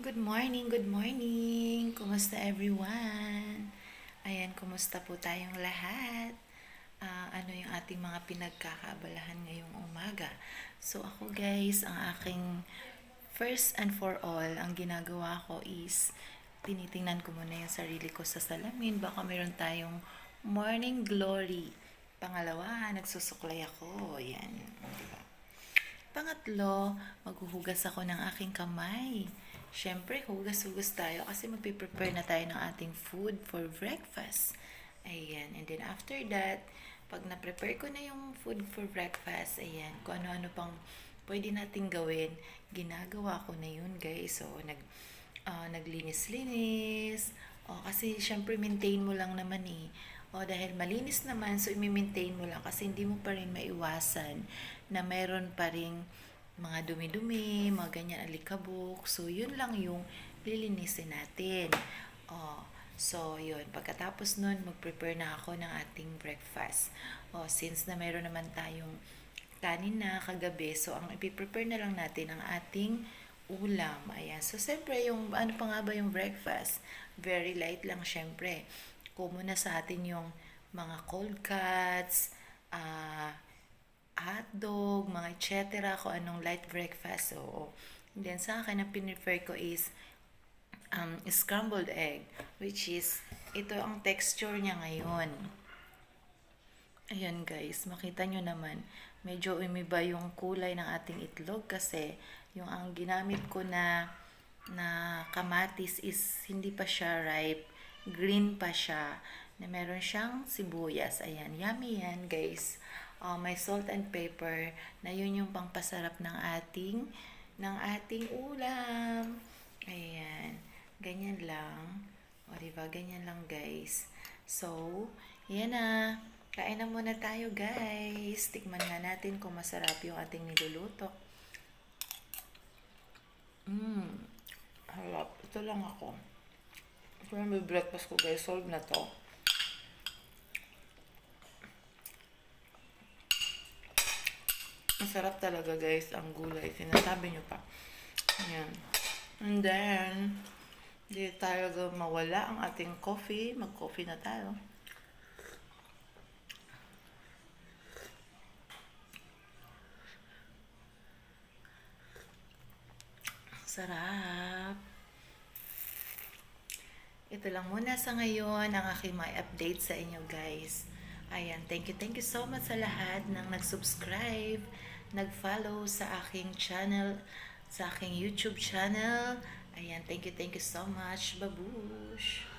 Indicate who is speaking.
Speaker 1: Good morning, good morning. Kumusta everyone? Ayan, kumusta po tayong lahat? Ano yung ating mga pinagkakaabalahan ngayong umaga? So ako guys, ang aking first and for all, ang ginagawa ko is tinitingnan ko muna yung sarili ko sa salamin. Baka meron tayong morning glory. Pangalawa, nagsusuklay ako. Yan, di ba? Pangatlo, maghuhugas ako ng aking kamay. Siyempre, hugas-hugas tayo kasi magpiprepare na tayo ng ating food for breakfast. Ayan. And then after that, pag na-prepare ko na yung food for breakfast, ayan, kung ano-ano pang pwede nating gawin, ginagawa ko na yun, guys. So, naglinis-linis. O, kasi syempre maintain mo lang naman eh. O, dahil malinis naman, so i-maintain mo lang kasi hindi mo pa rin maiwasan na meron pa rin mga dumi-dumi, mga ganyan alikabok. So, yun lang yung lilinisin natin. O, so, yun. Pagkatapos nun, mag-prepare na ako ng ating breakfast. O, since na meron naman tayong kanin na kagabi, so ang ipiprepare na lang natin ang ating ulam. Ayan. So, siyempre, yung, ano pa nga ba yung breakfast? Very light lang, siyempre. Common na sa atin yung mga cold cuts, hotdog, mga etc. Kung anong light breakfast. So, then sa akin, ang pinrefer ko is scrambled egg, which is, ito ang texture niya ngayon. Ayan guys, makita nyo naman, medyo umiba yung kulay ng ating itlog kasi yung ang ginamit ko na kamatis is hindi pa siya ripe, green pa siya, na meron siyang sibuyas. Ayan, yummy yan guys. May salt and pepper na yun yung pangpasarap ng ating ulam. Ayan, ganyan lang. O diba, ganyan lang guys. So, yan na. Kain na muna tayo guys. Tikman nga natin kung masarap yung ating niluluto. Harap. Ito lang ako. Ito lang may breakfast ko guys. Solve na to. Masarap talaga guys ang gulay. Sinasabi nyo pa. Ayan. And then, di tayo mawala ang ating coffee. Mag-coffee na tayo. Sarap. Ito lang muna sa ngayon ang aking may update sa inyo guys. Ayan, thank you so much sa lahat ng nag-subscribe, nag-follow sa aking channel, sa aking YouTube channel. Ayan, thank you so much. Babush!